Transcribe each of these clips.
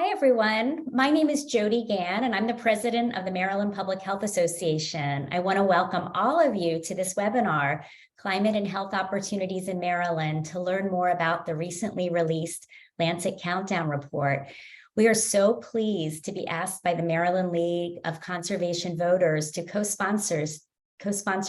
Hi, everyone. My name is Jody Gann, and I'm the president of the Maryland Public Health Association. I want to welcome all of you to this webinar, Climate and Health Opportunities in Maryland, to learn more about the recently released Lancet Countdown report. We are so pleased to be asked by the Maryland League of Conservation Voters to co-sponsor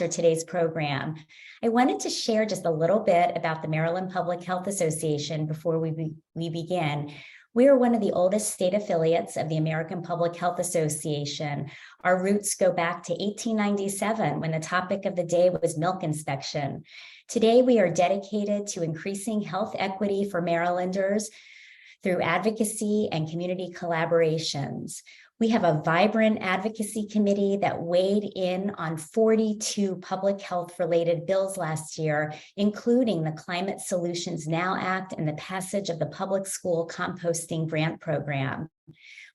today's program. I wanted to share just a little bit about the Maryland Public Health Association before we begin. We are one of the oldest state affiliates of the American Public Health Association. Our roots go back to 1897 when the topic of the day was milk inspection. Today, we are dedicated to increasing health equity for Marylanders through advocacy and community collaborations. We have a vibrant advocacy committee that weighed in on 42 public health related bills last year, including the Climate Solutions Now Act and the passage of the Public School Composting Grant Program.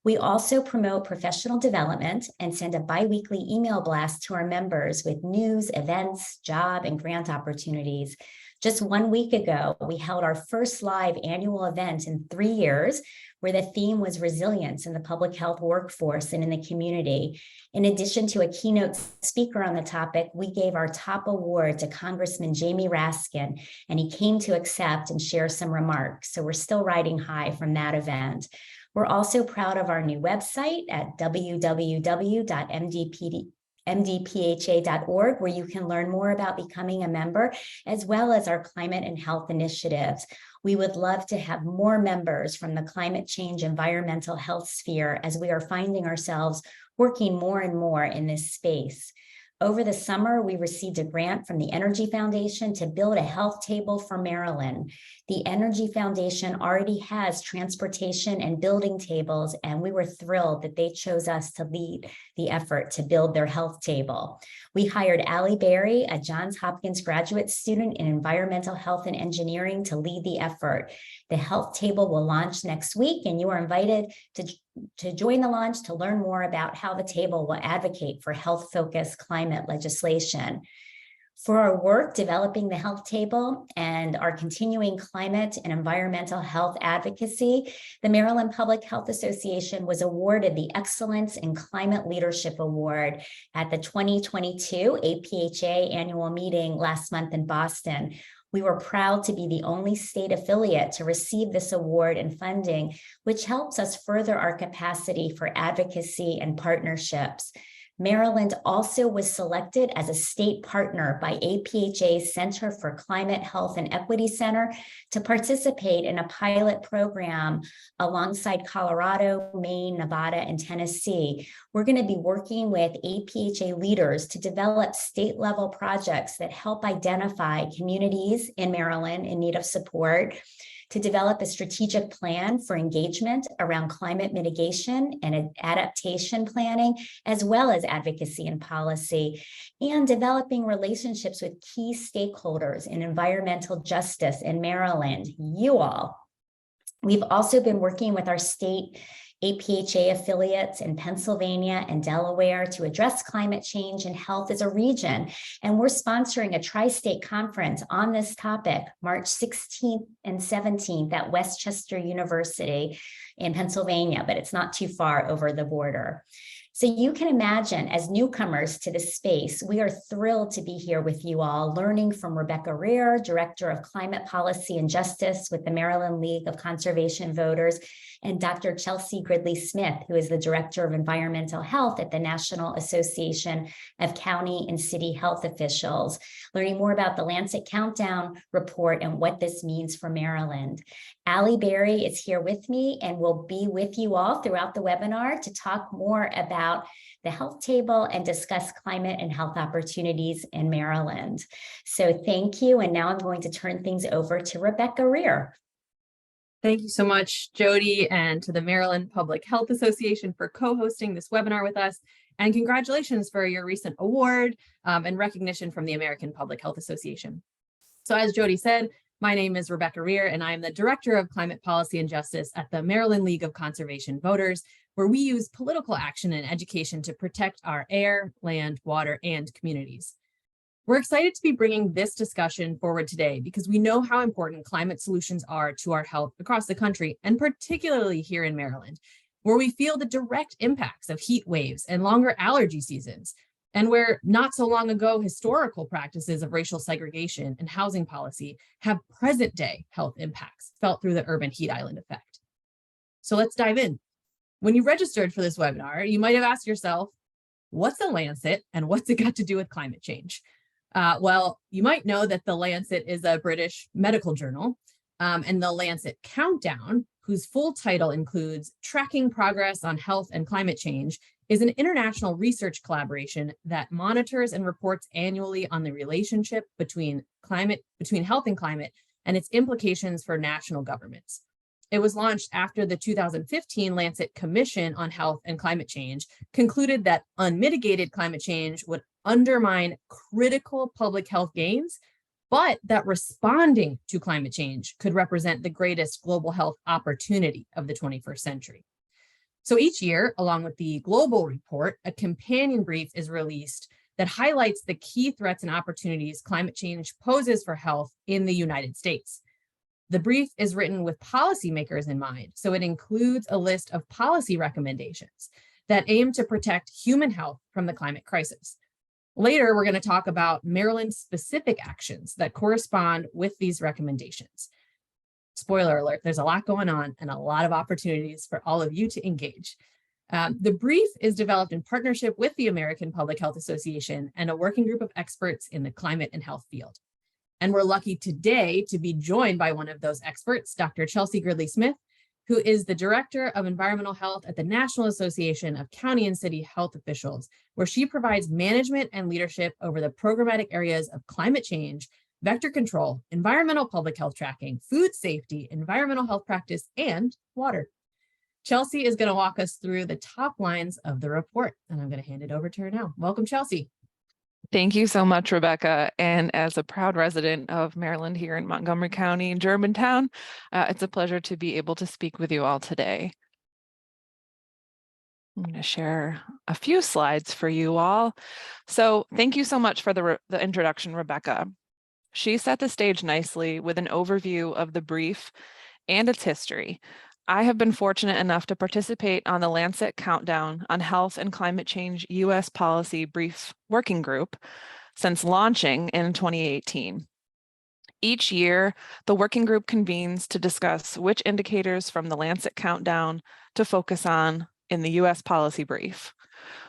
We also promote professional development and send a biweekly email blast to our members with news, events, job, and grant opportunities. Just 1 week ago, we held our first live annual event in 3 years, where the theme was resilience in the public health workforce and in the community. In addition to a keynote speaker on the topic, we gave our top award to Congressman Jamie Raskin, and he came to accept and share some remarks. So we're still riding high from that event. We're also proud of our new website at www.mdpha.org, where you can learn more about becoming a member, as well as our climate and health initiatives. We would love to have more members from the climate change environmental health sphere, as we are finding ourselves working more and more in this space. Over the summer, we received a grant from the Energy Foundation to build a health table for Maryland. The Energy Foundation already has transportation and building tables, and we were thrilled that they chose us to lead the effort to build their health table. We hired Allie Berry, a Johns Hopkins graduate student in environmental health and engineering, to lead the effort. The health table will launch next week, and you are invited to join the launch to learn more about how the table will advocate for health-focused climate legislation. For our work developing the health table and our continuing climate and environmental health advocacy, the Maryland Public Health Association was awarded the Excellence in Climate Leadership Award at the 2022 APHA annual meeting last month in Boston. We were proud to be the only state affiliate to receive this award and funding, which helps us further our capacity for advocacy and partnerships. Maryland also was selected as a state partner by APHA's Center for Climate Health and Equity Center to participate in a pilot program alongside Colorado, Maine, Nevada, and Tennessee. We're going to be working with APHA leaders to develop state-level projects that help identify communities in Maryland in need of support, to develop a strategic plan for engagement around climate mitigation and adaptation planning, as well as advocacy and policy, and developing relationships with key stakeholders in environmental justice in Maryland, you all. We've also been working with our state APHA affiliates in Pennsylvania and Delaware to address climate change and health as a region. And we're sponsoring a tri-state conference on this topic, March 16th and 17th at Westchester University in Pennsylvania, but it's not too far over the border. So you can imagine, as newcomers to this space, we are thrilled to be here with you all, learning from Rebecca Rear, Director of Climate Policy and Justice with the Maryland League of Conservation Voters, and Dr. Chelsea Gridley-Smith, who is the Director of Environmental Health at the National Association of County and City Health Officials, learning more about the Lancet Countdown report and what this means for Maryland. Allie Berry is here with me and will be with you all throughout the webinar to talk more about the health table and discuss climate and health opportunities in Maryland. So thank you. And now I'm going to turn things over to Rebecca Rear. Thank you so much, Jody, and to the Maryland Public Health Association for co-hosting this webinar with us. And congratulations for your recent award and recognition from the American Public Health Association. So as Jody said, my name is Rebecca Rear, and I am the Director of Climate Policy and Justice at the Maryland League of Conservation Voters, where we use political action and education to protect our air, land, water, and communities. We're excited to be bringing this discussion forward today because we know how important climate solutions are to our health across the country, and particularly here in Maryland, where we feel the direct impacts of heat waves and longer allergy seasons, and where not so long ago historical practices of racial segregation and housing policy have present-day health impacts felt through the urban heat island effect. So let's dive in. When you registered for this webinar, you might have asked yourself, what's the Lancet and what's it got to do with climate change? Well, you might know that the Lancet is a British medical journal, and the Lancet Countdown, whose full title includes Tracking Progress on Health and Climate Change, is an international research collaboration that monitors and reports annually on the relationship between health and climate and its implications for national governments. It was launched after the 2015 Lancet Commission on Health and Climate Change concluded that unmitigated climate change would undermine critical public health gains, but that responding to climate change could represent the greatest global health opportunity of the 21st century. So each year, along with the global report, a companion brief is released that highlights the key threats and opportunities climate change poses for health in the United States. The brief is written with policymakers in mind, so it includes a list of policy recommendations that aim to protect human health from the climate crisis. Later, we're going to talk about Maryland-specific actions that correspond with these recommendations. Spoiler alert, there's a lot going on and a lot of opportunities for all of you to engage. The brief is developed in partnership with the American Public Health Association and a working group of experts in the climate and health field. And we're lucky today to be joined by one of those experts, Dr. Chelsea Gridley-Smith, who is the Director of Environmental Health at the National Association of County and City Health Officials, where she provides management and leadership over the programmatic areas of climate change, vector control, environmental public health tracking, food safety, environmental health practice, and water. Chelsea is going to walk us through the top lines of the report, and I'm going to hand it over to her now. Welcome, Chelsea. Thank you so much, Rebecca. And as a proud resident of Maryland here in Montgomery County, Germantown, it's a pleasure to be able to speak with you all today. I'm going to share a few slides for you all. So thank you so much for the introduction, Rebecca. She set the stage nicely with an overview of the brief and its history. I have been fortunate enough to participate on the Lancet Countdown on Health and Climate Change U.S. Policy Brief Working Group since launching in 2018. Each year, the working group convenes to discuss which indicators from the Lancet Countdown to focus on in the U.S. policy brief.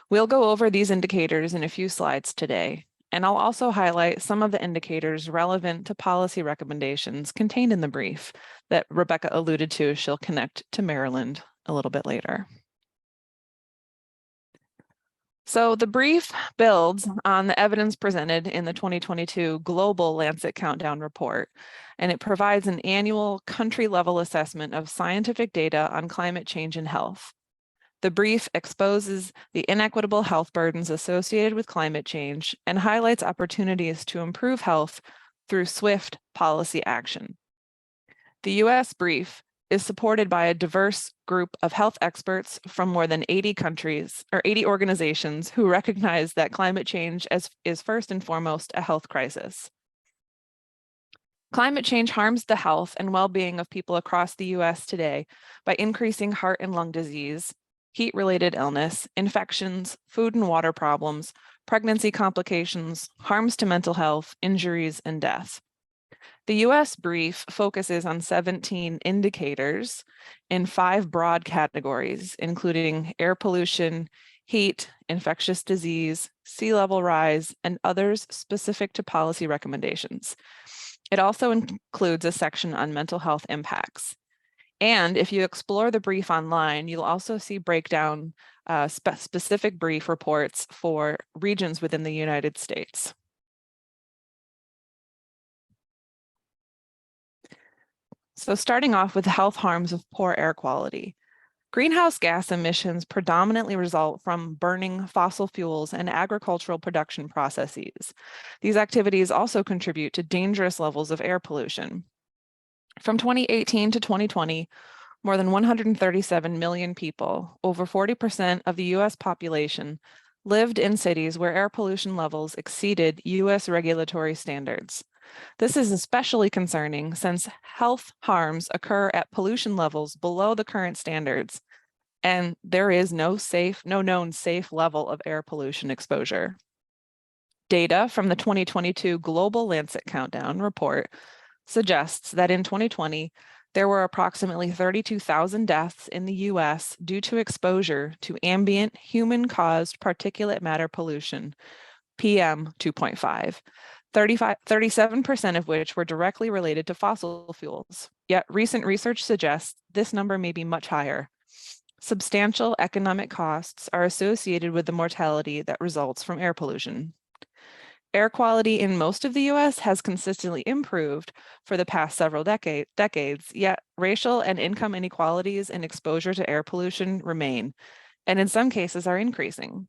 We'll go over these indicators in a few slides today, and I'll also highlight some of the indicators relevant to policy recommendations contained in the brief that Rebecca alluded to. She'll connect to Maryland a little bit later. So the brief builds on the evidence presented in the 2022 Global Lancet Countdown report, and it provides an annual country-level assessment of scientific data on climate change and health. The brief exposes the inequitable health burdens associated with climate change and highlights opportunities to improve health through swift policy action. The U.S. brief is supported by a diverse group of health experts from more than 80 countries or 80 organizations who recognize that climate change is first and foremost a health crisis. Climate change harms the health and well-being of people across the U.S. today by increasing heart and lung disease, heat-related illness, infections, food and water problems, pregnancy complications, harms to mental health, injuries, and death. The U.S. brief focuses on 17 indicators in 5 broad categories, including air pollution, heat, infectious disease, sea level rise, and others specific to policy recommendations. It also includes a section on mental health impacts. And if you explore the brief online, you'll also see breakdown specific brief reports for regions within the United States. So starting off with the health harms of poor air quality. Greenhouse gas emissions predominantly result from burning fossil fuels and agricultural production processes. These activities also contribute to dangerous levels of air pollution. From 2018 to 2020, more than 137 million people, over 40% of the US population, lived in cities where air pollution levels exceeded U.S. regulatory standards. This is especially concerning since health harms occur at pollution levels below the current standards, and there is no known safe level of air pollution exposure. Data from the 2022 Global Lancet Countdown report suggests that in 2020, there were approximately 32,000 deaths in the US due to exposure to ambient human-caused particulate matter pollution, PM 2.5, 37% of which were directly related to fossil fuels. Yet recent research suggests this number may be much higher. Substantial economic costs are associated with the mortality that results from air pollution. Air quality in most of the US has consistently improved for the past several decades, yet racial and income inequalities in exposure to air pollution remain, and in some cases are increasing.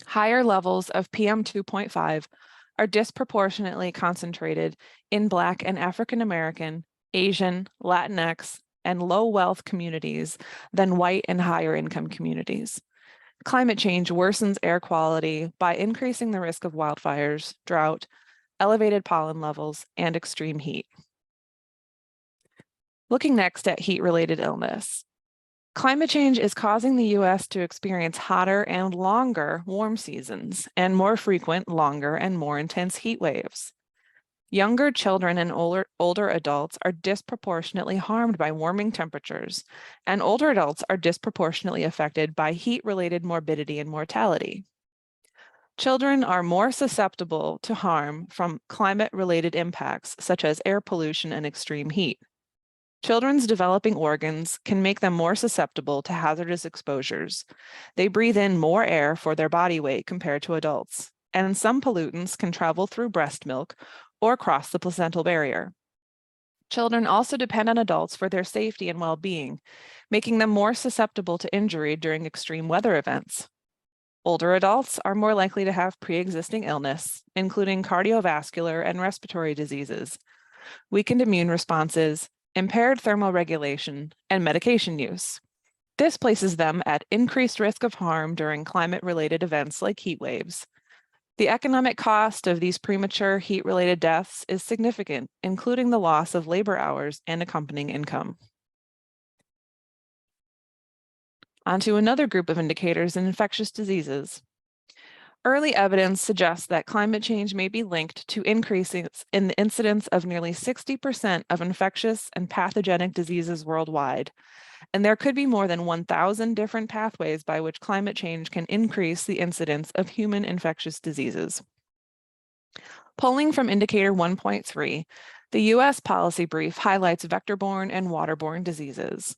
Higher levels of PM 2.5 are disproportionately concentrated in Black and African American, Asian, Latinx, and low wealth communities than white and higher income communities. Climate change worsens air quality by increasing the risk of wildfires, drought, elevated pollen levels, and extreme heat. Looking next at heat-related illness. Climate change is causing the US to experience hotter and longer warm seasons and more frequent, longer, and more intense heat waves. Younger children and older adults are disproportionately harmed by warming temperatures, and older adults are disproportionately affected by heat-related morbidity and mortality. Children are more susceptible to harm from climate-related impacts, such as air pollution and extreme heat. Children's developing organs can make them more susceptible to hazardous exposures. They breathe in more air for their body weight compared to adults, and some pollutants can travel through breast milk or cross the placental barrier. Children also depend on adults for their safety and well-being, making them more susceptible to injury during extreme weather events. Older adults are more likely to have pre-existing illness, including cardiovascular and respiratory diseases, weakened immune responses, impaired thermal regulation, and medication use. This places them at increased risk of harm during climate-related events like heat waves. The economic cost of these premature heat-related deaths is significant, including the loss of labor hours and accompanying income. On to another group of indicators in infectious diseases. Early evidence suggests that climate change may be linked to increases in the incidence of nearly 60% of infectious and pathogenic diseases worldwide, and there could be more than 1,000 different pathways by which climate change can increase the incidence of human infectious diseases. Pulling from indicator 1.3, the US policy brief highlights vector-borne and waterborne diseases.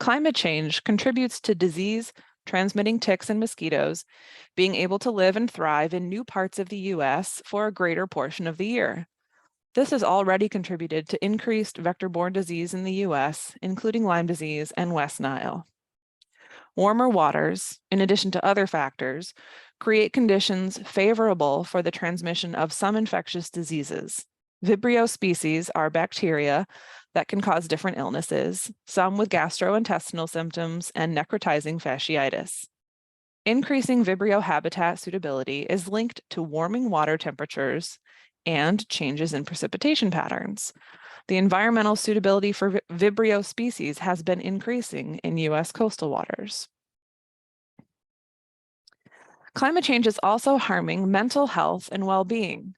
Climate change contributes to disease-transmitting ticks and mosquitoes being able to live and thrive in new parts of the US for a greater portion of the year. This has already contributed to increased vector-borne disease in the US, including Lyme disease and West Nile. Warmer waters, in addition to other factors, create conditions favorable for the transmission of some infectious diseases. Vibrio species are bacteria that can cause different illnesses, some with gastrointestinal symptoms and necrotizing fasciitis. Increasing Vibrio habitat suitability is linked to warming water temperatures and changes in precipitation patterns. The environmental suitability for Vibrio species has been increasing in US coastal waters. Climate change is also harming mental health and well-being.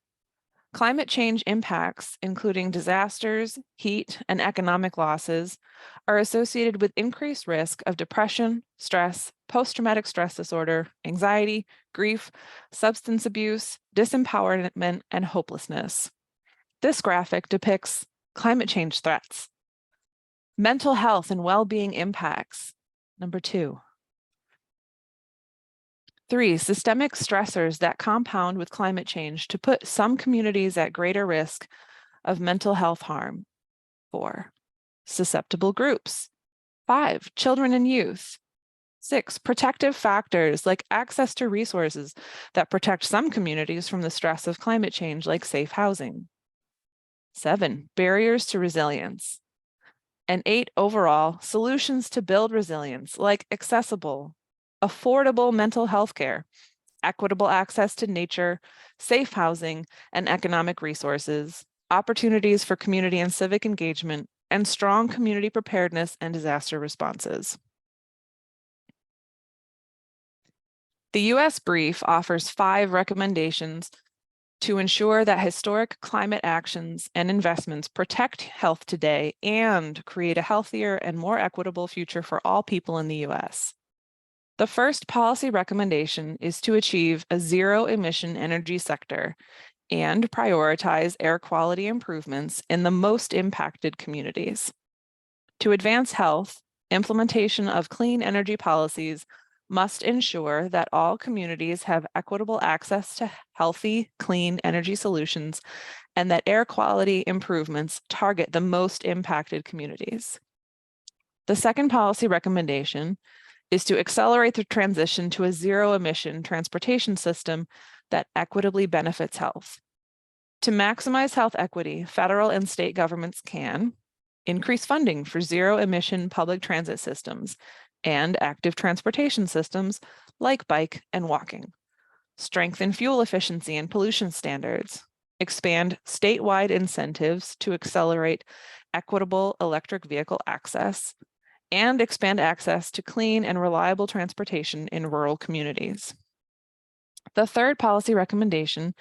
Climate change impacts, including disasters, heat, and economic losses, are associated with increased risk of depression, stress, post-traumatic stress disorder, anxiety, grief, substance abuse, disempowerment, and hopelessness. This graphic depicts climate change threats. Mental health and well-being impacts. Number 2. 3, systemic stressors that compound with climate change to put some communities at greater risk of mental health harm. 4, susceptible groups. 5, children and youth. 6, protective factors like access to resources that protect some communities from the stress of climate change, like safe housing. 7, barriers to resilience. And 8, overall, solutions to build resilience, like accessible, affordable mental health care, equitable access to nature, safe housing and economic resources, opportunities for community and civic engagement, and strong community preparedness and disaster responses. The U.S. brief offers 5 recommendations to ensure that historic climate actions and investments protect health today and create a healthier and more equitable future for all people in the U.S. The first policy recommendation is to achieve a zero-emission energy sector and prioritize air quality improvements in the most impacted communities. To advance health, implementation of clean energy policies must ensure that all communities have equitable access to healthy, clean energy solutions and that air quality improvements target the most impacted communities. The second policy recommendation is to accelerate the transition to a zero-emission transportation system that equitably benefits health. To maximize health equity, federal and state governments can increase funding for zero-emission public transit systems and active transportation systems like bike and walking, strengthen fuel efficiency and pollution standards, expand statewide incentives to accelerate equitable electric vehicle access, and expand access to clean and reliable transportation in rural communities. The third policy recommendation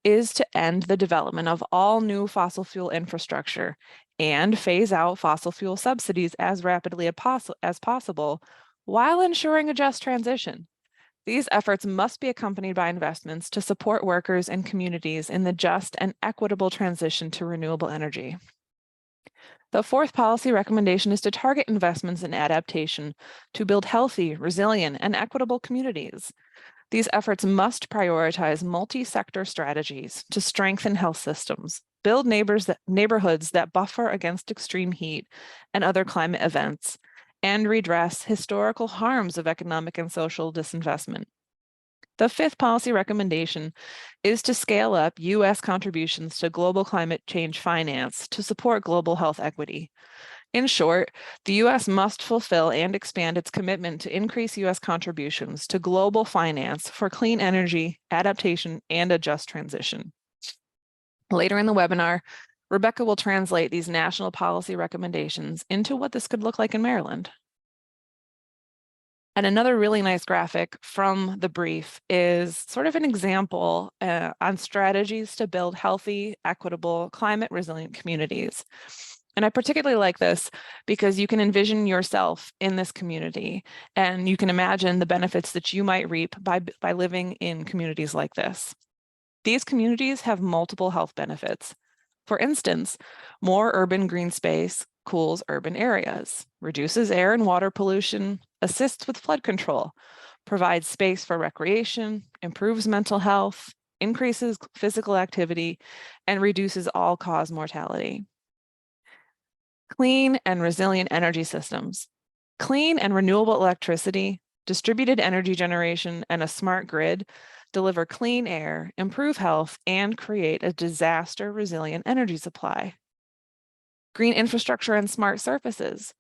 is to end the development of all new fossil fuel infrastructure and phase out fossil fuel subsidies as rapidly as possible while ensuring a just transition. These efforts must be accompanied by investments to support workers and communities in the just and equitable transition to renewable energy. The fourth policy recommendation is to target investments in adaptation to build healthy, resilient, and equitable communities. These efforts must prioritize multi-sector strategies to strengthen health systems, build neighborhoods that buffer against extreme heat and other climate events, and redress historical harms of economic and social disinvestment. The fifth policy recommendation is to scale up U.S. contributions to global climate change finance to support global health equity. In short, the U.S. must fulfill and expand its commitment to increase U.S. contributions to global finance for clean energy, adaptation, and a just transition. Later in the webinar, Rebecca will translate these national policy recommendations into what this could look like in Maryland. And another really nice graphic from the brief is sort of an example on strategies to build healthy, equitable, climate resilient communities. And I particularly like this because you can envision yourself in this community and you can imagine the benefits that you might reap by living in communities like this. These communities have multiple health benefits. For instance, more urban green space cools urban areas, reduces air and water pollution, assists with flood control, provides space for recreation, improves mental health, increases physical activity, and reduces all-cause mortality. Clean and resilient energy systems. Clean and renewable electricity, distributed energy generation, and a smart grid deliver clean air, improve health, and create a disaster-resilient energy supply. Green infrastructure and smart surfaces.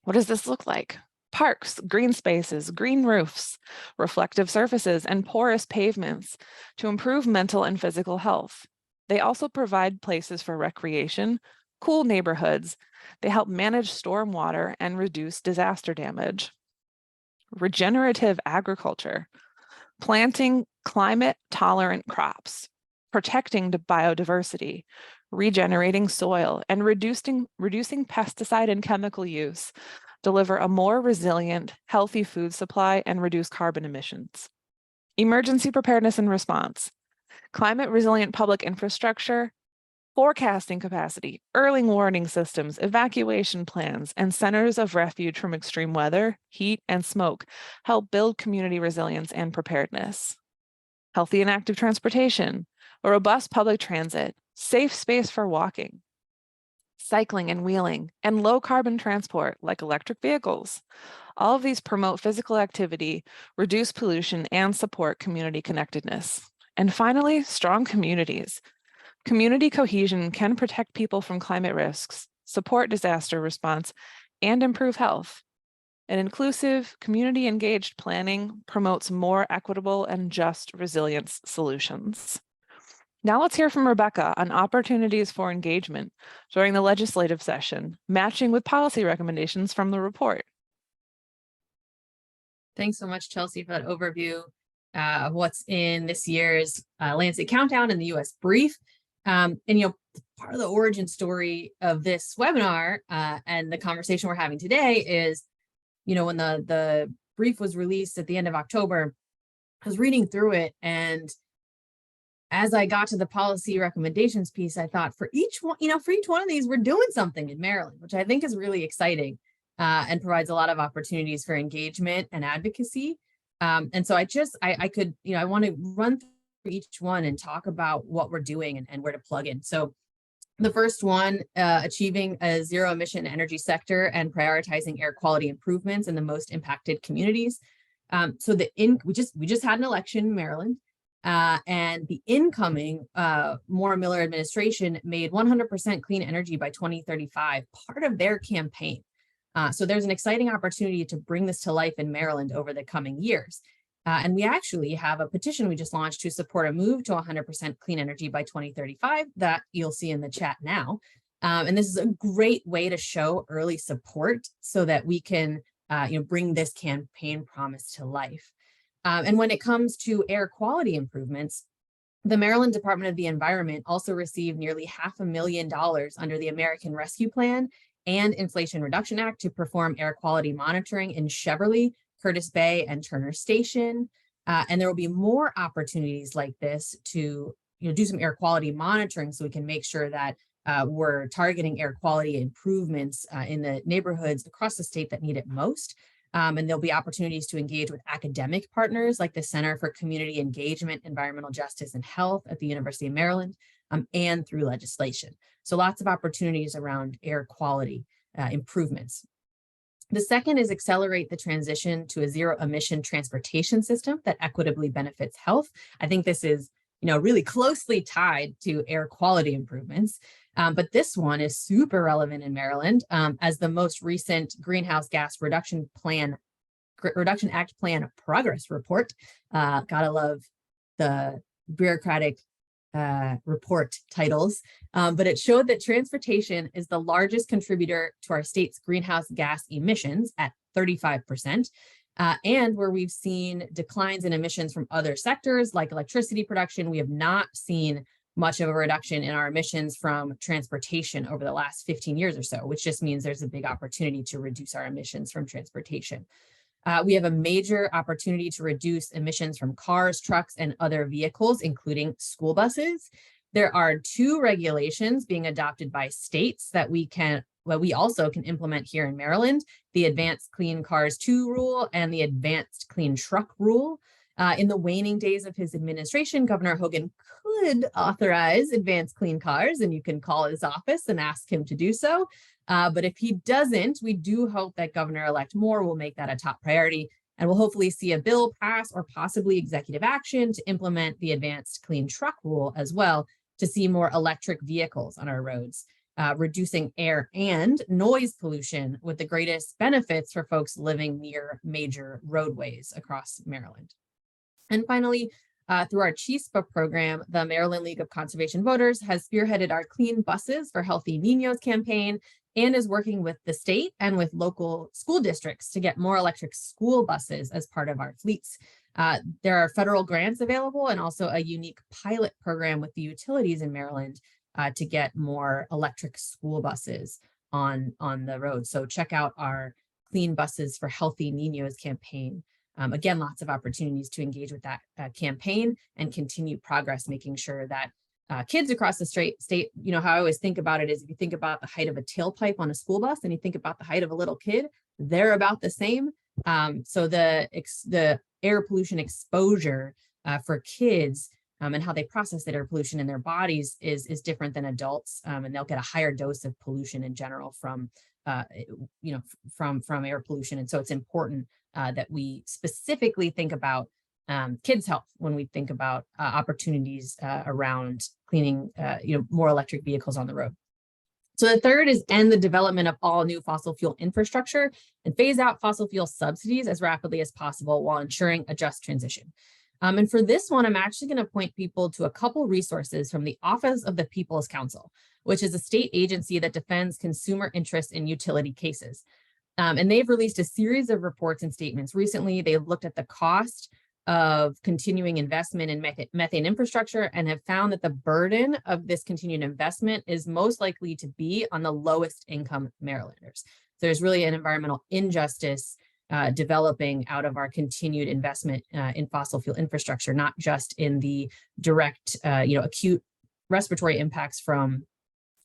What does this look like? Parks, green spaces, green roofs, reflective surfaces, and porous pavements to improve mental and physical health. They also provide places for recreation, cool neighborhoods. They help manage stormwater and reduce disaster damage. Regenerative agriculture. Planting climate-tolerant crops, protecting the biodiversity, regenerating soil, and reducing pesticide and chemical use deliver a more resilient, healthy food supply and reduce carbon emissions. Emergency preparedness and response. Climate-resilient public infrastructure, forecasting capacity, early warning systems, evacuation plans, and centers of refuge from extreme weather, heat, and smoke help build community resilience and preparedness. Healthy and active transportation, a robust public transit, safe space for walking, cycling and wheeling, and low carbon transport like electric vehicles. All of these promote physical activity, reduce pollution, and support community connectedness. And finally, strong communities. Community cohesion can protect people from climate risks, support disaster response, and improve health. and inclusive, community-engaged planning promotes more equitable and just resilience solutions. Now let's hear from Rebecca on opportunities for engagement during the legislative session, matching with policy recommendations from the report. Thanks so much, Chelsea, for that overview of what's in this year's Lancet Countdown and the U.S. Brief. And, part of the origin story of this webinar and the conversation we're having today is, when the brief was released at the end of October, I was reading through it, and as I got to the policy recommendations piece, I thought for each one of these, we're doing something in Maryland, which I think is really exciting and provides a lot of opportunities for engagement and advocacy. And so I want to run through each one and talk about what we're doing and where to plug in. So the first one, achieving a zero emission energy sector and prioritizing air quality improvements in the most impacted communities. So we just had an election in Maryland. And the incoming Moore Miller administration made 100% clean energy by 2035 part of their campaign. So there's an exciting opportunity to bring this to life in Maryland over the coming years. And we actually have a petition we just launched to support a move to 100% clean energy by 2035 that you'll see in the chat now. And this is a great way to show early support so that we can bring this campaign promise to life. And when it comes to air quality improvements, the Maryland Department of the Environment also received nearly $500,000 under the American Rescue Plan and Inflation Reduction Act to perform air quality monitoring in Cheverly, Curtis Bay, and Turner Station. And there will be more opportunities like this to do some air quality monitoring so we can make sure that we're targeting air quality improvements in the neighborhoods across the state that need it most. And there'll be opportunities to engage with academic partners like the Center for Community Engagement, Environmental Justice, and Health at the University of Maryland, and through legislation. So lots of opportunities around air quality improvements. The second is accelerate the transition to a zero emission transportation system that equitably benefits health. I think this is really closely tied to air quality improvements. But this one is super relevant in Maryland as the most recent Greenhouse Gas Reduction Act Plan Progress Report. Gotta love the bureaucratic report titles, but it showed that transportation is the largest contributor to our state's greenhouse gas emissions at 35%. And where we've seen declines in emissions from other sectors like electricity production, we have not seen much of a reduction in our emissions from transportation over the last 15 years or so, which just means there's a big opportunity to reduce our emissions from transportation. We have a major opportunity to reduce emissions from cars, trucks, and other vehicles, including school buses. There are 2 regulations being adopted by states that we also can implement here in Maryland, the Advanced Clean Cars 2 rule and the Advanced Clean Truck rule. In the waning days of his administration, Governor Hogan could authorize advanced clean cars, and you can call his office and ask him to do so. But if he doesn't, we do hope that Governor-elect Moore will make that a top priority, and we'll hopefully see a bill pass or possibly executive action to implement the Advanced Clean Truck rule as well to see more electric vehicles on our roads, reducing air and noise pollution with the greatest benefits for folks living near major roadways across Maryland. And finally, through our CHISPA program, the Maryland League of Conservation Voters has spearheaded our Clean Buses for Healthy Niños campaign and is working with the state and with local school districts to get more electric school buses as part of our fleets. There are federal grants available and also a unique pilot program with the utilities in Maryland to get more electric school buses on the road. So check out our Clean Buses for Healthy Niños campaign. Again, lots of opportunities to engage with that campaign and continue progress, making sure that kids across the state, how I always think about it is if you think about the height of a tailpipe on a school bus and you think about the height of a little kid, they're about the same. So the air pollution exposure for kids and how they process that air pollution in their bodies is different than adults, and they'll get a higher dose of pollution in general from air pollution. And so it's important that we specifically think about kids' health when we think about opportunities around cleaning, more electric vehicles on the road. So the third is end the development of all new fossil fuel infrastructure and phase out fossil fuel subsidies as rapidly as possible while ensuring a just transition. And for this one, I'm actually going to point people to a couple resources from the Office of the People's Counsel, which is a state agency that defends consumer interests in utility cases. And they've released a series of reports and statements recently. They've looked at the cost of continuing investment in methane infrastructure and have found that the burden of this continued investment is most likely to be on the lowest income Marylanders. So there's really an environmental injustice developing out of our continued investment in fossil fuel infrastructure, not just in the direct, acute respiratory impacts from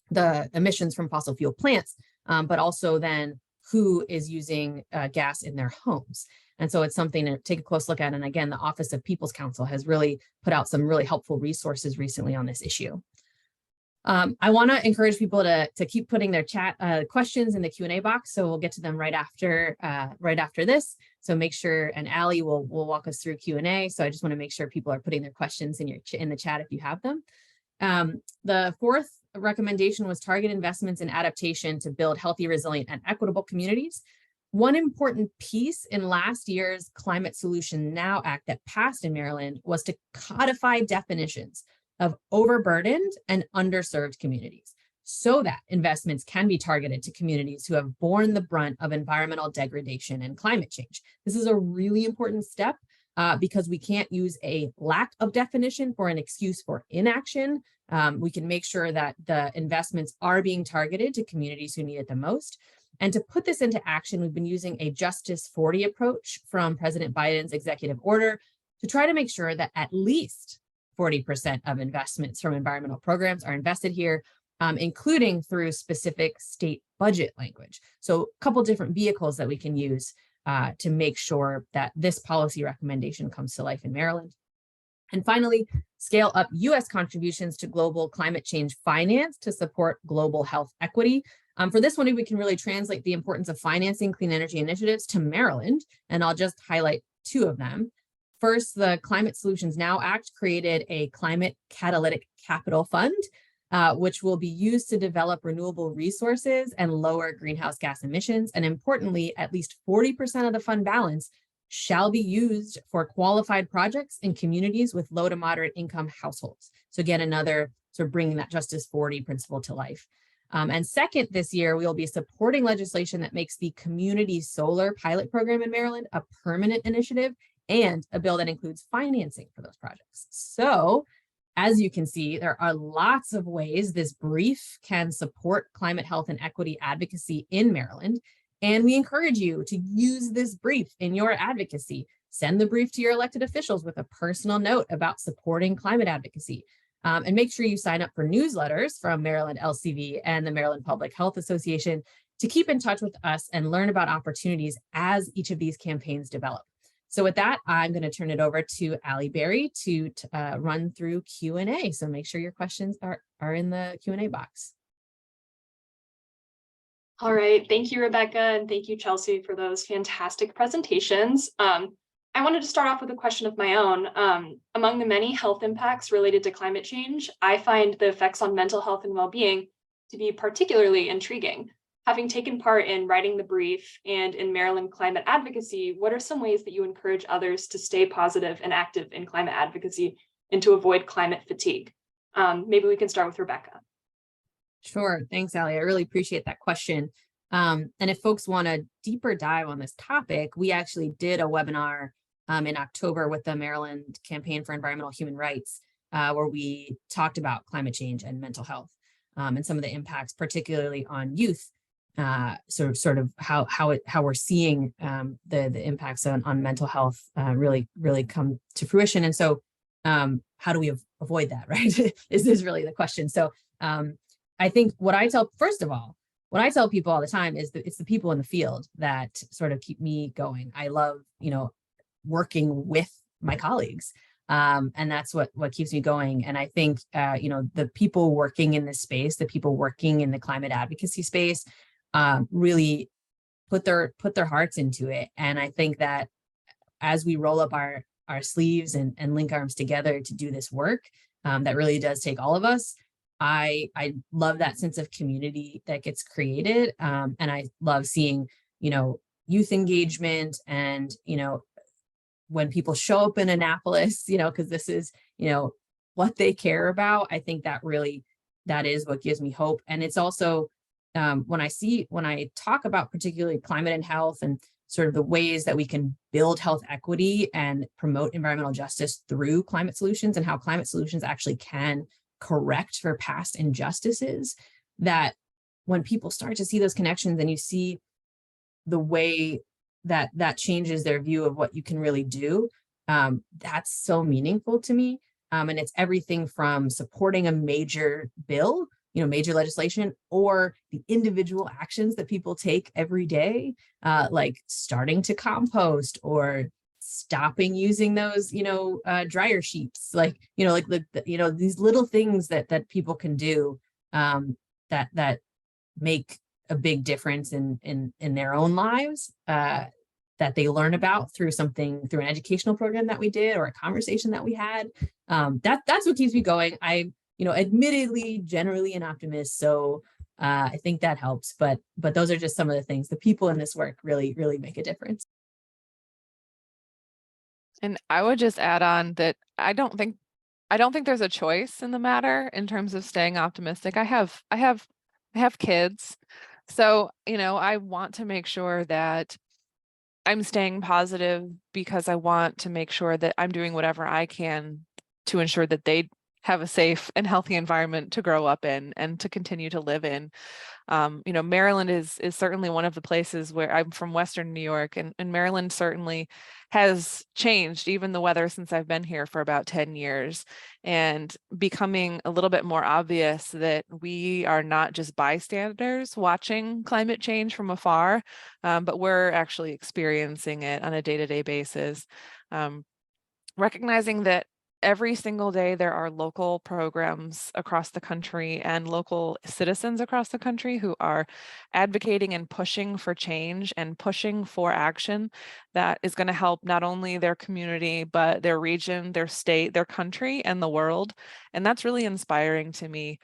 the emissions from fossil fuel plants, but also then who is using gas in their homes. And so it's something to take a close look at. And again, the Office of People's Counsel has really put out some really helpful resources recently on this issue. I want to encourage people to keep putting their chat questions in the Q&A box. So we'll get to them right after this. So make sure, and Allie will walk us through Q&A. So I just want to make sure people are putting their questions in the chat if you have them. The fourth recommendation was target investments in adaptation to build healthy, resilient, and equitable communities. One important piece in last year's Climate Solution Now Act that passed in Maryland was to codify definitions of overburdened and underserved communities so that investments can be targeted to communities who have borne the brunt of environmental degradation and climate change. This is a really important step because we can't use a lack of definition for an excuse for inaction. We can make sure that the investments are being targeted to communities who need it the most. And to put this into action, we've been using a Justice 40 approach from President Biden's executive order to try to make sure that at least 40% of investments from environmental programs are invested here, including through specific state budget language. So a couple different vehicles that we can use to make sure that this policy recommendation comes to life in Maryland. And finally, scale up U.S. contributions to global climate change finance to support global health equity. For this one, we can really translate the importance of financing clean energy initiatives to Maryland, and I'll just highlight two of them. First, the Climate Solutions Now Act created a climate catalytic capital fund, which will be used to develop renewable resources and lower greenhouse gas emissions. And importantly, at least 40% of the fund balance shall be used for qualified projects in communities with low to moderate income households. So again, another sort of bringing that Justice 40 principle to life. And second, this year, we will be supporting legislation that makes the community solar pilot program in Maryland a permanent initiative and a bill that includes financing for those projects. So as you can see, there are lots of ways this brief can support climate health and equity advocacy in Maryland. And we encourage you to use this brief in your advocacy. Send the brief to your elected officials with a personal note about supporting climate advocacy. And make sure you sign up for newsletters from Maryland LCV and the Maryland Public Health Association to keep in touch with us and learn about opportunities as each of these campaigns develop. So with that, I'm going to turn it over to Allie Berry to run through Q&A. So make sure your questions are in the Q&A box. All right. Thank you, Rebecca, and thank you, Chelsea, for those fantastic presentations. I wanted to start off with a question of my own. Among the many health impacts related to climate change, I find the effects on mental health and well-being to be particularly intriguing. Having taken part in writing the brief and in Maryland climate advocacy, what are some ways that you encourage others to stay positive and active in climate advocacy and to avoid climate fatigue? Maybe we can start with Rebecca. Sure. Thanks, Allie. I really appreciate that question. And if folks want a deeper dive on this topic, we actually did a webinar in October with the Maryland Campaign for Environmental Human Rights, where we talked about climate change and mental health and some of the impacts, particularly on youth. Sort of how we're seeing the impacts on mental health really come to fruition. And so how do we avoid that, right? is really the question. So I think what I tell people all the time is that it's the people in the field that sort of keep me going. I love, working with my colleagues. And that's what keeps me going. And I think, the people working in this space, the people working in the climate advocacy space, really put their hearts into it. And I think that as we roll up our sleeves and link arms together to do this work, that really does take all of us. I love that sense of community that gets created. And I love seeing, youth engagement and, when people show up in Annapolis, because this is, what they care about. I think that is what gives me hope. And it's also when I talk about particularly climate and health and sort of the ways that we can build health equity and promote environmental justice through climate solutions, and how climate solutions actually can correct for past injustices, that when people start to see those connections and you see the way that changes their view of what you can really do, that's so meaningful to me. And it's everything from supporting a major bill, major legislation, or the individual actions that people take every day, like starting to compost or stopping using those, dryer sheets, these little things that people can do that make a big difference in their own lives, that they learn about through an educational program that we did or a conversation that we had. That's what keeps me going. I, admittedly, generally an optimist, so I think that helps. But those are just some of the things. The people in this work really, really make a difference. And I would just add on that I don't think there's a choice in the matter in terms of staying optimistic. I have kids, so I want to make sure that I'm staying positive because I want to make sure that I'm doing whatever I can to ensure that they have a safe and healthy environment to grow up in and to continue to live in. Maryland is certainly one of the places where I'm from, Western New York, and Maryland certainly has changed, even the weather, since I've been here for about 10 years, and becoming a little bit more obvious that we are not just bystanders watching climate change from afar, but we're actually experiencing it on a day-to-day basis. Recognizing that every single day there are local programs across the country and local citizens across the country who are advocating and pushing for change and pushing for action that is going to help not only their community, but their region, their state, their country, and the world. And that's really inspiring to me.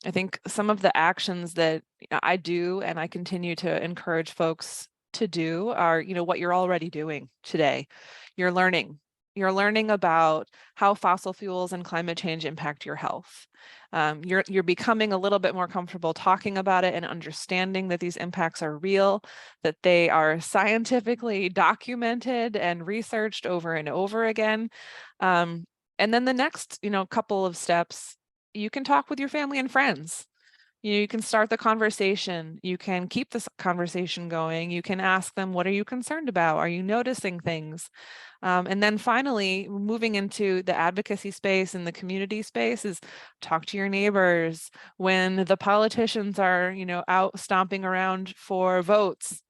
I think some of the actions that I do and I continue to encourage folks to do are, what you're already doing today. You're learning about how fossil fuels and climate change impact your health. You're becoming a little bit more comfortable talking about it and understanding that these impacts are real, that they are scientifically documented and researched over and over again. And then the next, couple of steps, you can talk with your family and friends. You can start the conversation. You can keep this conversation going. You can ask them, what are you concerned about? Are you noticing things? And then finally, moving into the advocacy space and the community space is talk to your neighbors. When the politicians are, out stomping around for votes,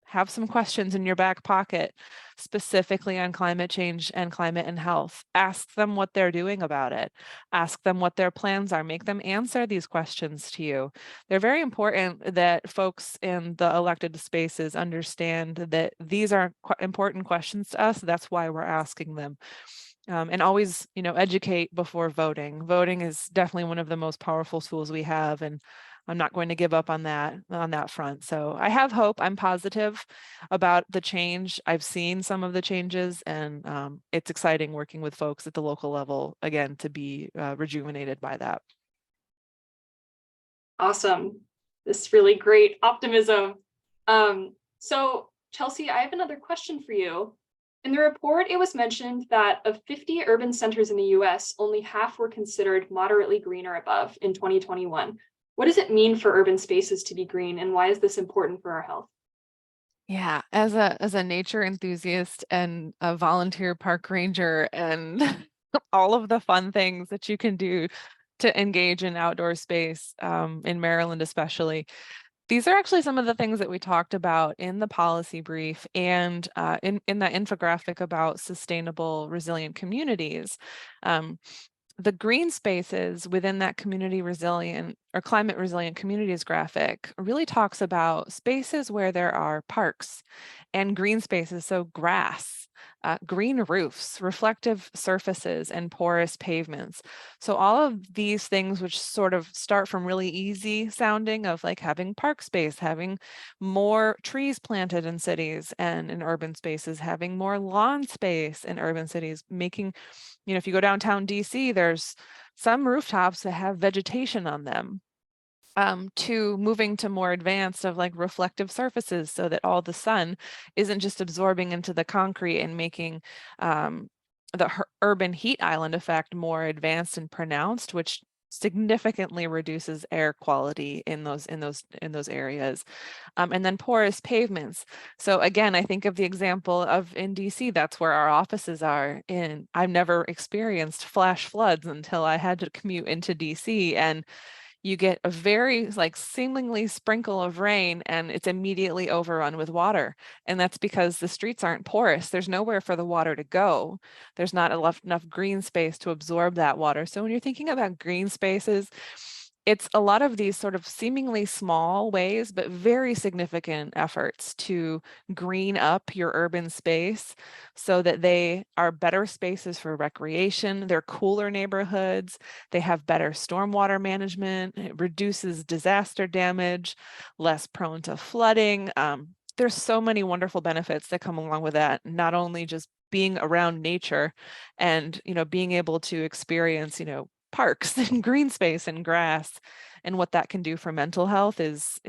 have some questions in your back pocket, specifically on climate change and climate and health. Ask them what they're doing about it. Ask them what their plans are. Make them answer these questions to you. They're very important that folks in the elected spaces understand that these are important questions to us. That's why we're asking them. And always, educate before voting. Voting is definitely one of the most powerful tools we have, and I'm not going to give up on that front. So I have hope. I'm positive about the change. I've seen some of the changes, and it's exciting working with folks at the local level, again, to be rejuvenated by that. Awesome. This really great optimism. So Chelsea, I have another question for you. In the report, it was mentioned that of 50 urban centers in the US, only half were considered moderately green or above in 2021. What does it mean for urban spaces to be green, and why is this important for our health? Yeah, as a nature enthusiast and a volunteer park ranger and all of the fun things that you can do to engage in outdoor space, in Maryland especially, these are actually some of the things that we talked about in the policy brief and in that infographic about sustainable, resilient communities. The green spaces within that community resilient or climate resilient communities graphic really talks about spaces where there are parks and green spaces, so grass, green roofs, reflective surfaces, and porous pavements. So all of these things, which sort of start from really easy sounding of like having park space, having more trees planted in cities and in urban spaces, having more lawn space in urban cities, making, if you go downtown DC, there's some rooftops that have vegetation on them. To moving to more advanced of like reflective surfaces so that all the sun isn't just absorbing into the concrete and making the urban heat island effect more advanced and pronounced, which significantly reduces air quality in those areas. And then porous pavements. So again, I think of the example of in DC, that's where our offices are. I've never experienced flash floods until I had to commute into DC, and you get a very like seemingly sprinkle of rain and it's immediately overrun with water. And that's because the streets aren't porous. There's nowhere for the water to go. There's not enough green space to absorb that water. So when you're thinking about green spaces, it's a lot of these sort of seemingly small ways, but very significant efforts to green up your urban space so that they are better spaces for recreation. They're cooler neighborhoods. They have better stormwater management. It reduces disaster damage, less prone to flooding. There's so many wonderful benefits that come along with that, not only just being around nature and, being able to experience, parks and green space and grass, and what that can do for mental health is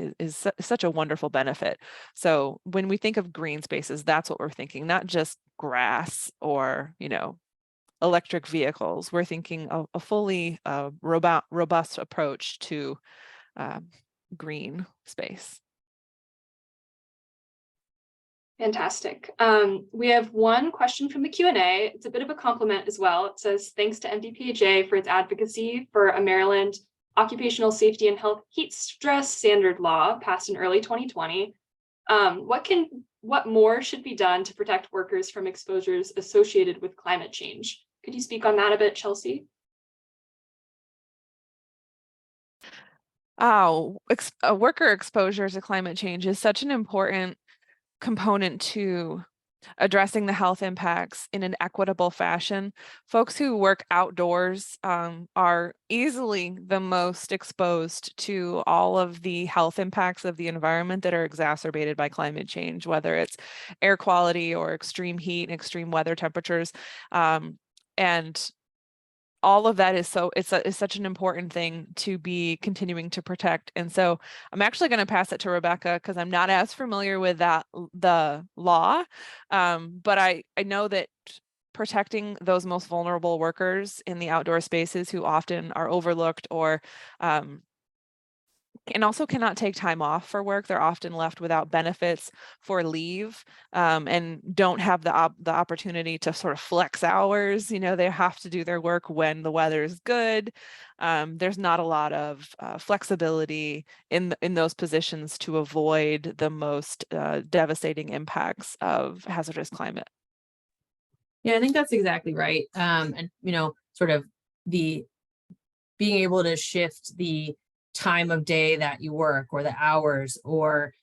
such a wonderful benefit. So when we think of green spaces, that's what we're thinking, not just grass or, electric vehicles. We're thinking of a fully robust approach to green space. Fantastic. We have one question from the Q&A. It's a bit of a compliment as well. It says, thanks to MDPHA for its advocacy for a Maryland Occupational Safety and Health Heat Stress Standard Law passed in early 2020. What more should be done to protect workers from exposures associated with climate change? Could you speak on that a bit, Chelsea? Worker exposure to climate change is such an important component to addressing the health impacts in an equitable fashion. Folks who work outdoors are easily the most exposed to all of the health impacts of the environment that are exacerbated by climate change, whether it's air quality or extreme heat and extreme weather temperatures. And all of that is such an important thing to be continuing to protect. And so I'm actually going to pass it to Rebecca because I'm not as familiar with the law, but I know that protecting those most vulnerable workers in the outdoor spaces who often are overlooked or and also cannot take time off for work. They're often left without benefits for leave and don't have the opportunity to sort of flex hours. They have to do their work when the weather is good. There's not a lot of flexibility in those positions to avoid the most devastating impacts of hazardous climate. Yeah, I think that's exactly right. And, sort of the being able to shift the time of day that you work or the hours, or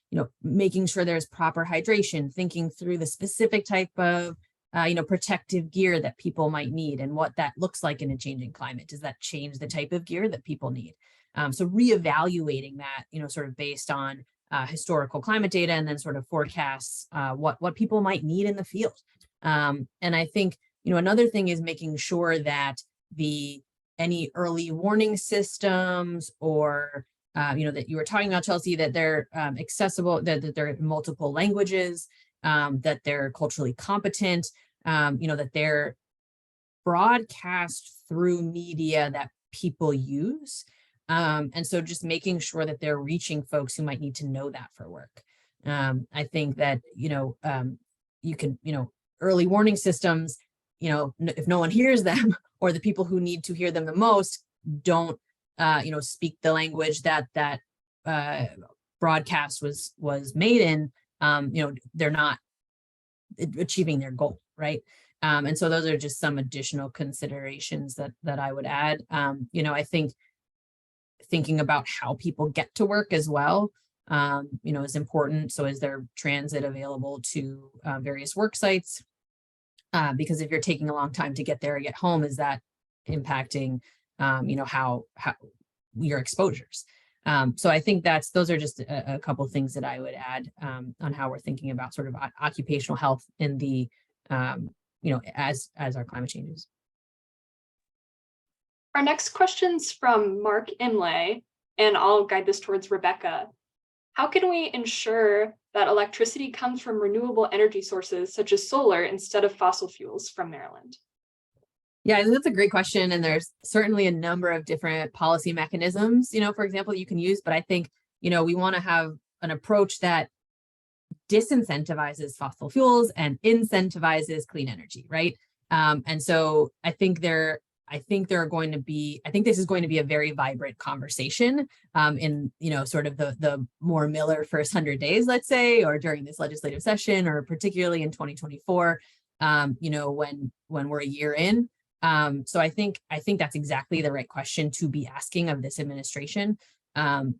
making sure there's proper hydration, thinking through the specific type of protective gear that people might need and what that looks like in a changing climate. Does that change the type of gear that people need? So reevaluating that sort of based on historical climate data, and then sort of forecasts what people might need in the field. And I think another thing is making sure that any early warning systems or, that you were talking about, Chelsea, that they're accessible, that they're in multiple languages, that they're culturally competent, that they're broadcast through media that people use. And so just making sure that they're reaching folks who might need to know that for work. I think that, you can, early warning systems, if no one hears them, or the people who need to hear them the most don't, speak the language that broadcast was made in, they're not achieving their goal, right? And so those are just some additional considerations that I would add. I think thinking about how people get to work as well, is important. So is there transit available to various work sites? Because if you're taking a long time to get there or get home, is that impacting, how your exposures? So I think those are just a couple of things that I would add on how we're thinking about sort of occupational health in the, as our climate changes. Our next question's from Mark Imlay, and I'll guide this towards Rebecca. How can we ensure that electricity comes from renewable energy sources such as solar instead of fossil fuels from Maryland? Yeah, I think that's a great question. And there's certainly a number of different policy mechanisms, for example, you can use, but I think, we want to have an approach that disincentivizes fossil fuels and incentivizes clean energy, right? And so I think this is going to be a very vibrant conversation in, sort of the more Miller first 100 days, let's say, or during this legislative session, or particularly in 2024, when we're a year in. So I think that's exactly the right question to be asking of this administration,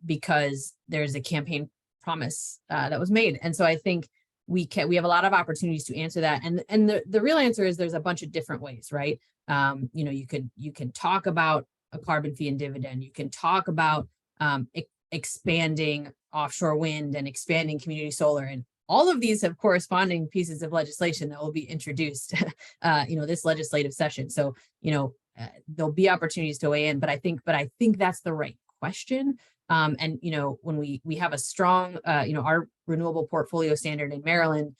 because there's a campaign promise that was made. And so I think we have a lot of opportunities to answer that. And the real answer is there's a bunch of different ways, right? You can talk about a carbon fee and dividend. You can talk about expanding offshore wind and expanding community solar. And all of these have corresponding pieces of legislation that will be introduced, this legislative session. So, there'll be opportunities to weigh in, but I think that's the right question. And, when we have a strong, our renewable portfolio standard in Maryland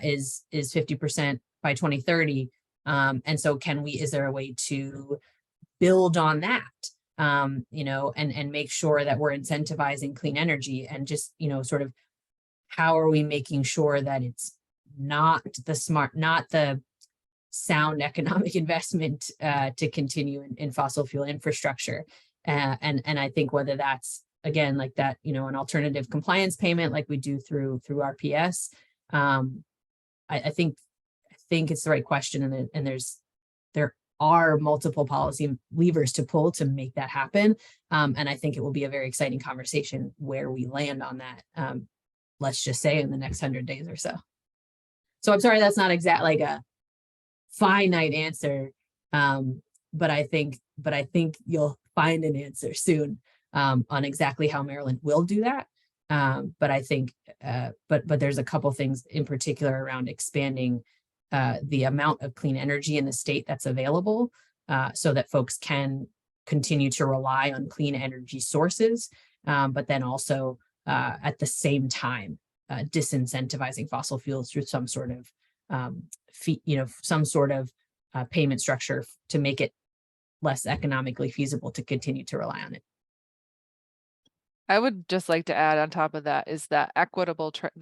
is 50% by 2030. And so is there a way to build on that, and make sure that we're incentivizing clean energy, and just, sort of how are we making sure that it's not the sound economic investment to continue in fossil fuel infrastructure. And I think whether that's, again, like that, an alternative compliance payment like we do through RPS, I think it's the right question, and there are multiple policy levers to pull to make that happen. And I think it will be a very exciting conversation where we land on that, let's just say in the next 100 days or so. So I'm sorry, that's not like a finite answer. But I think you'll find an answer soon on exactly how Maryland will do that. But I think, but there's a couple things in particular around expanding the amount of clean energy in the state that's available, so that folks can continue to rely on clean energy sources, but then also at the same time disincentivizing fossil fuels through some sort of fee, some sort of payment structure to make it less economically feasible to continue to rely on it. I would just like to add on top of that is that the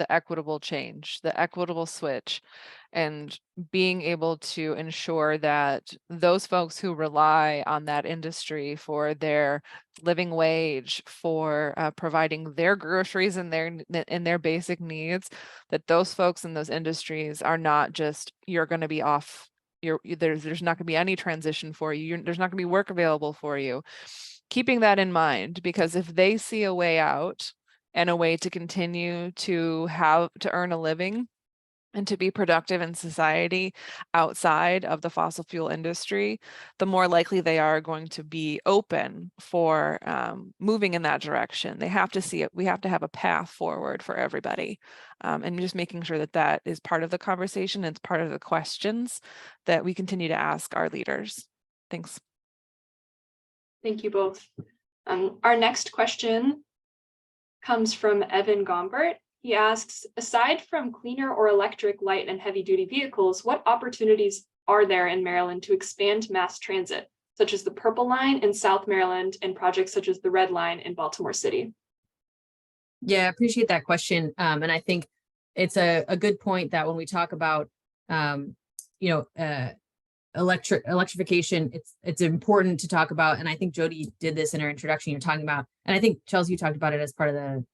equitable change, the equitable switch, and being able to ensure that those folks who rely on that industry for their living wage, for providing their groceries and their basic needs, that those folks in those industries are not just, you're going to be off, there's not going to be any transition for you, there's not going to be work available for you. Keeping that in mind, because if they see a way out and a way to continue to earn a living and to be productive in society outside of the fossil fuel industry, the more likely they are going to be open for moving in that direction. They have to see it. We have to have a path forward for everybody. And just making sure that that is part of the conversation. It's part of the questions that we continue to ask our leaders. Thanks. Thank you both. Our next question comes from Evan Gombert. He asks, aside from cleaner or electric light and heavy duty vehicles, what opportunities are there in Maryland to expand mass transit, such as the Purple Line in South Maryland and projects such as the Red Line in Baltimore City? Yeah, I appreciate that question. And I think it's a good point that when we talk about, electrification, it's important to talk about, and I think Jody did this in her introduction. You're talking about, and I think Chelsea, you talked about it as part of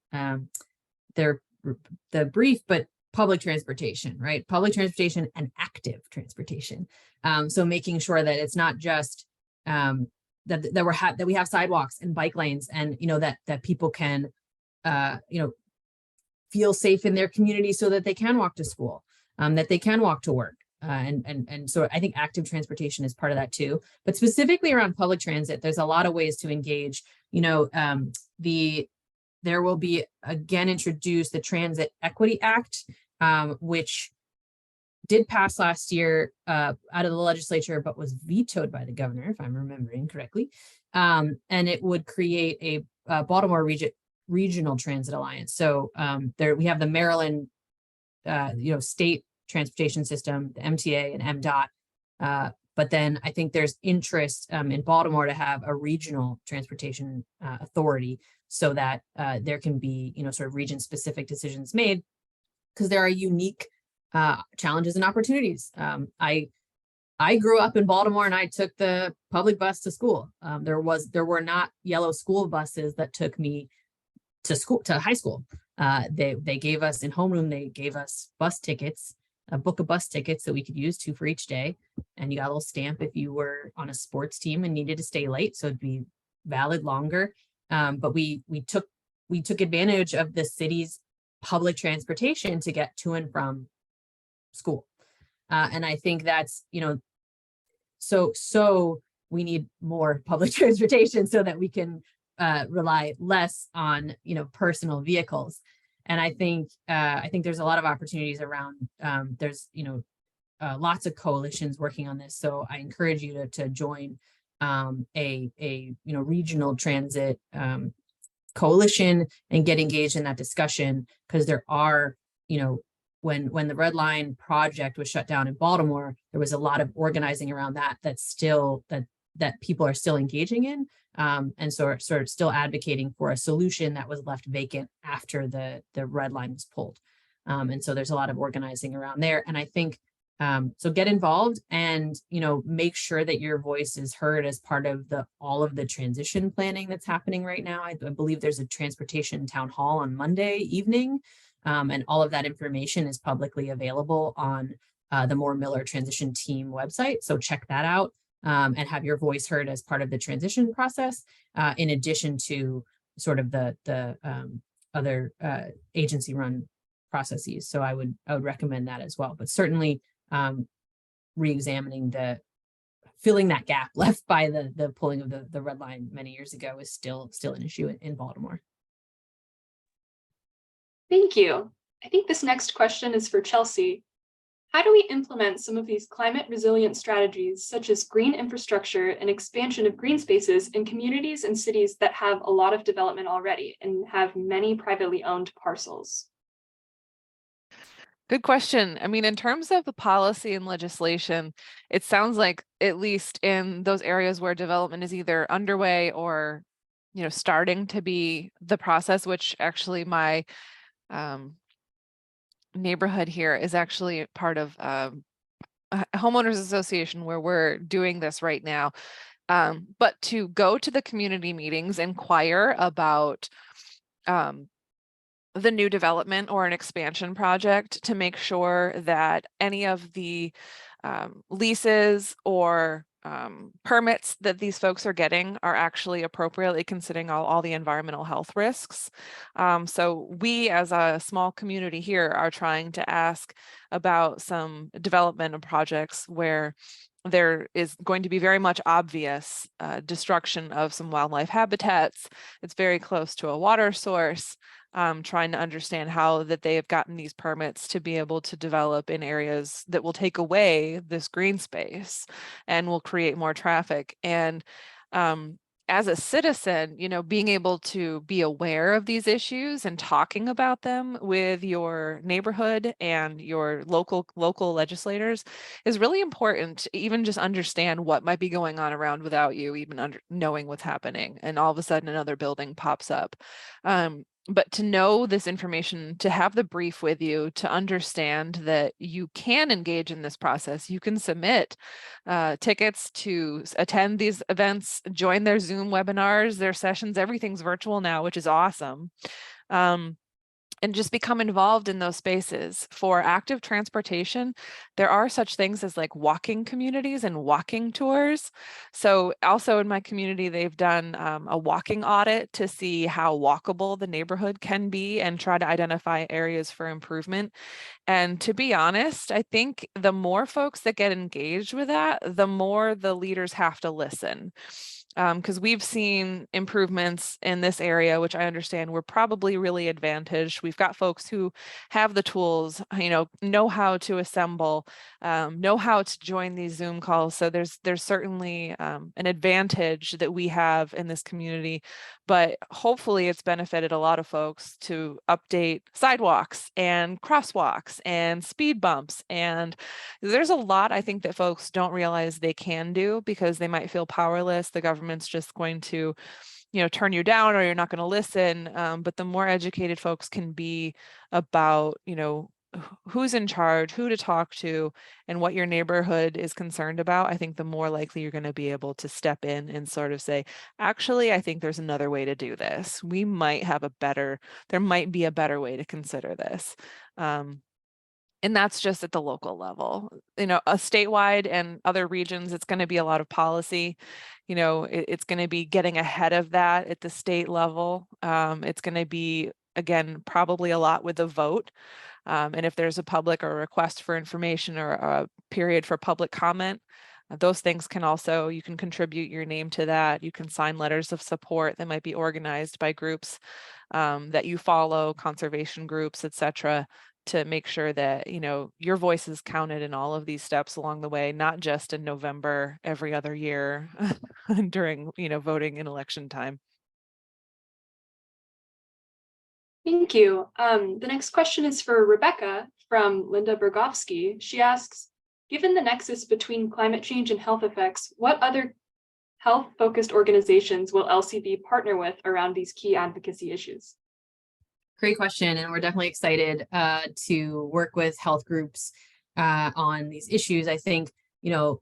the brief, but public transportation, right? Public transportation and active transportation. So making sure that it's not just that we have sidewalks and bike lanes, and that people can feel safe in their community so that they can walk to school, that they can walk to work. And so I think active transportation is part of that too. But specifically around public transit, there's a lot of ways to engage. There will be again introduced the Transit Equity Act, which did pass last year out of the legislature, but was vetoed by the governor, if I'm remembering correctly. And it would create a Baltimore Regional Transit Alliance. So there we have the Maryland, state transportation system, the MTA and MDOT. But then I think there's interest in Baltimore to have a regional transportation authority, so that there can be, sort of region-specific decisions made, because there are unique challenges and opportunities. I grew up in Baltimore and I took the public bus to school. There were not yellow school buses that took me to high school. They gave us in homeroom, they gave us bus tickets, a book of bus tickets that we could use 2 for each day. And you got a little stamp if you were on a sports team and needed to stay late. So it'd be valid longer. But we took advantage of the city's public transportation to get to and from school. And I think that's, so we need more public transportation so that we can rely less on, personal vehicles. And I think there's a lot of opportunities around, there's, lots of coalitions working on this. So I encourage you to join a regional transit coalition and get engaged in that discussion, because there are, when the Red Line project was shut down in Baltimore, there was a lot of organizing around that people are still engaging in, and sort of still advocating for a solution that was left vacant after the Red Line was pulled. And so there's a lot of organizing around there. And I think, so get involved and, make sure that your voice is heard as part of all of the transition planning that's happening right now. I believe there's a transportation town hall on Monday evening, and all of that information is publicly available on the Moore Miller Transition Team website. So check that out, and have your voice heard as part of the transition process, in addition to sort of the other agency-run processes. So I would recommend that as well. But certainly, re-examining filling that gap left by the pulling of the Red Line many years ago is still an issue in Baltimore. Thank you. I think this next question is for Chelsea. How do we implement some of these climate resilient strategies, such as green infrastructure and expansion of green spaces in communities and cities that have a lot of development already and have many privately owned parcels? Good question. I mean, in terms of the policy and legislation, it sounds like, at least in those areas where development is either underway or, starting to be the process, which actually my neighborhood here is actually part of a homeowners association where we're doing this right now. But to go to the community meetings, inquire about the new development or an expansion project, to make sure that any of the leases or permits that these folks are getting are actually appropriately considering all the environmental health risks. So we, as a small community here, are trying to ask about some development of projects where there is going to be very much obvious destruction of some wildlife habitats. It's very close to a water source. Trying to understand how that they have gotten these permits to be able to develop in areas that will take away this green space and will create more traffic. And as a citizen, being able to be aware of these issues and talking about them with your neighborhood and your local legislators is really important to even just understand what might be going on around without you even knowing what's happening. And all of a sudden another building pops up. But to know this information, to have the brief with you, to understand that you can engage in this process, you can submit tickets to attend these events, join their Zoom webinars, their sessions, everything's virtual now, which is awesome. and just become involved in those spaces. For active transportation, there are such things as like walking communities and walking tours. So also in my community, they've done a walking audit to see how walkable the neighborhood can be and try to identify areas for improvement. And to be honest, I think the more folks that get engaged with that, the more the leaders have to listen. Because we've seen improvements in this area, which I understand we're probably really advantaged. We've got folks who have the tools, know how to assemble, know how to join these Zoom calls. So there's certainly an advantage that we have in this community, but hopefully it's benefited a lot of folks to update sidewalks and crosswalks and speed bumps. And there's a lot I think that folks don't realize they can do because they might feel powerless. The government's just going to, turn you down or you're not going to listen. But the more educated folks can be about, who's in charge, who to talk to, and what your neighborhood is concerned about, I think the more likely you're going to be able to step in and sort of say, actually, I think there's another way to do this. There might be a better way to consider this. And that's just at the local level. A statewide and other regions, it's going to be a lot of policy. It's going to be getting ahead of that at the state level. It's going to be, again, probably a lot with the vote. And if there's a public or request for information or a period for public comment, those things can also, you can contribute your name to that. You can sign letters of support that might be organized by groups that you follow, conservation groups, etc., to make sure that, your voice is counted in all of these steps along the way, not just in November every other year during, voting in election time. Thank you. The next question is for Rebecca from Linda Bergovsky. She asks, given the nexus between climate change and health effects, what other health-focused organizations will LCB partner with around these key advocacy issues? Great question. And we're definitely excited to work with health groups on these issues. I think,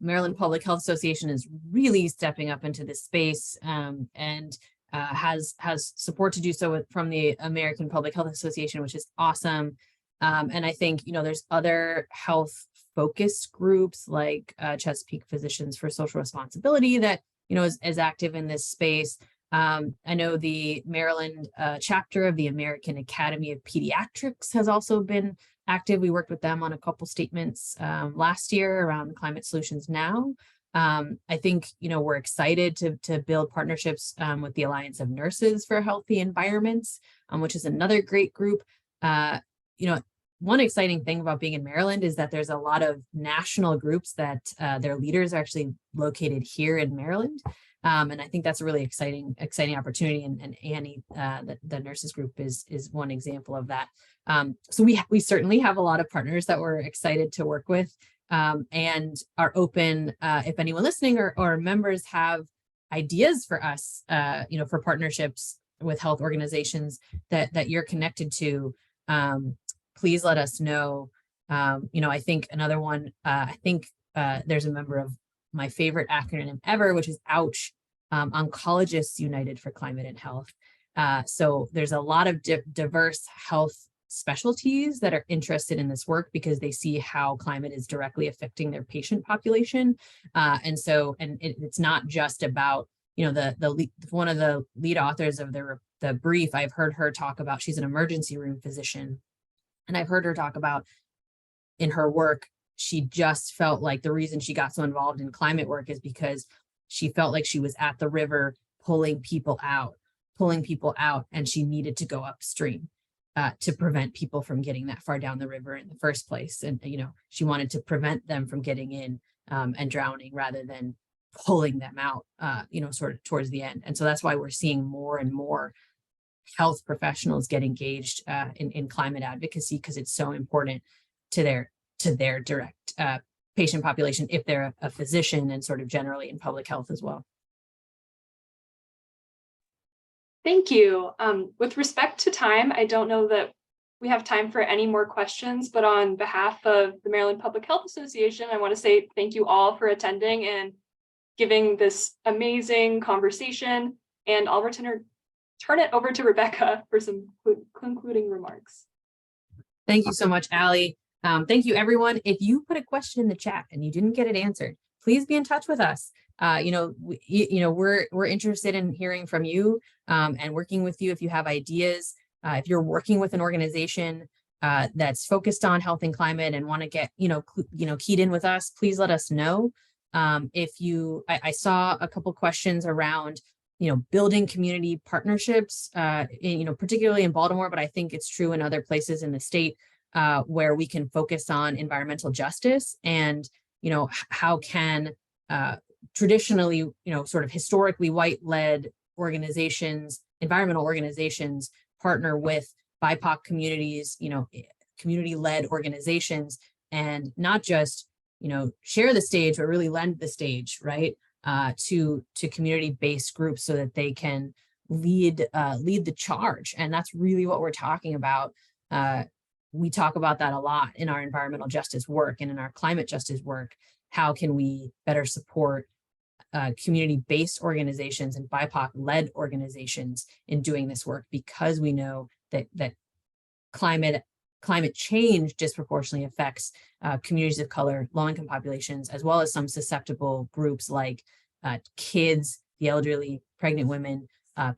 Maryland Public Health Association is really stepping up into this space and has support to do so from the American Public Health Association, which is awesome. And I think, there's other health focused groups like Chesapeake Physicians for Social Responsibility that, is active in this space. I know the Maryland chapter of the American Academy of Pediatrics has also been active. We worked with them on a couple statements last year around Climate Solutions Now. I think, we're excited to build partnerships with the Alliance of Nurses for Healthy Environments, which is another great group. One exciting thing about being in Maryland is that there's a lot of national groups that their leaders are actually located here in Maryland. And I think that's a really exciting opportunity. And Annie, the nurses group is one example of that. So we certainly have a lot of partners that we're excited to work with and are open. If anyone listening or members have ideas for us, for partnerships with health organizations that you're connected to, please let us know. I think another one, there's a member of my favorite acronym ever, which is OUCH, Oncologists United for Climate and Health. So there's a lot of diverse health specialties that are interested in this work because they see how climate is directly affecting their patient population. And it's not just about, one of the lead authors of the brief, I've heard her talk about, she's an emergency room physician. And I've heard her talk about in her work, she just felt like the reason she got so involved in climate work is because she felt like she was at the river pulling people out, and she needed to go upstream to prevent people from getting that far down the river in the first place. And, she wanted to prevent them from getting in and drowning rather than pulling them out, sort of towards the end. And so that's why we're seeing more and more health professionals get engaged in climate advocacy, because it's so important to their direct patient population if they're a physician, and sort of generally in public health as well. Thank you. With respect to time, I don't know that we have time for any more questions, but on behalf of the Maryland Public Health Association, I want to say thank you all for attending and giving this amazing conversation, and I'll return turn it over to Rebecca for some concluding remarks. Thank you so much, Allie. Thank you, everyone. If you put a question in the chat and you didn't get it answered, please be in touch with us. We're interested in hearing from you and working with you if you have ideas. If you're working with an organization that's focused on health and climate and want to get keyed in with us, please let us know. I saw a couple questions around building community partnerships, particularly in Baltimore, but I think it's true in other places in the state where we can focus on environmental justice and, how can traditionally, sort of historically white-led organizations, environmental organizations partner with BIPOC communities, community-led organizations, and not just, share the stage, but really lend the stage, right? To community-based groups so that they can lead the charge. And that's really what we're talking about. We talk about that a lot in our environmental justice work and in our climate justice work. How can we better support community-based organizations and BIPOC-led organizations in doing this work, because we know that climate change disproportionately affects communities of color, low-income populations, as well as some susceptible groups like kids, the elderly, pregnant women,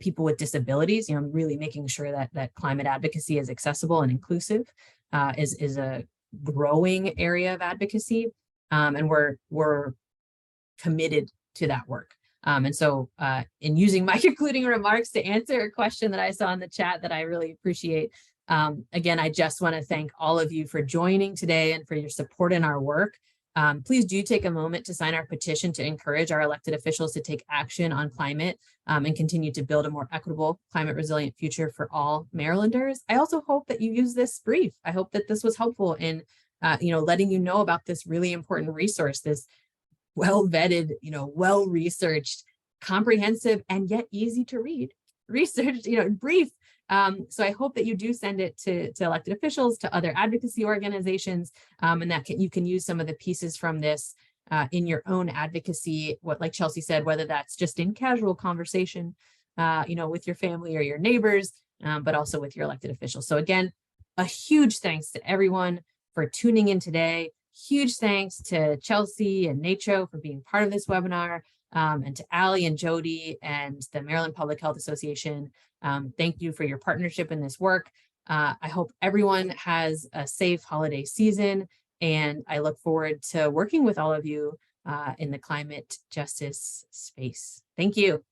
people with disabilities. Really making sure that climate advocacy is accessible and inclusive is a growing area of advocacy, and we're committed to that work. And so in using my concluding remarks to answer a question that I saw in the chat that I really appreciate, again, I just want to thank all of you for joining today and for your support in our work. Please do take a moment to sign our petition to encourage our elected officials to take action on climate and continue to build a more equitable, climate resilient future for all Marylanders. I also hope that you use this brief. I hope that this was helpful in letting you know about this really important resource, this well-vetted, well-researched, comprehensive, and yet easy to read research, brief. So I hope that you do send it to elected officials, to other advocacy organizations, and that you can use some of the pieces from this in your own advocacy, like Chelsea said, whether that's just in casual conversation, with your family or your neighbors, but also with your elected officials. So again, a huge thanks to everyone for tuning in today. Huge thanks to Chelsea and Nacho for being part of this webinar, and to Allie and Jody and the Maryland Public Health Association. Thank you for your partnership in this work. I hope everyone has a safe holiday season, and I look forward to working with all of you in the climate justice space. Thank you.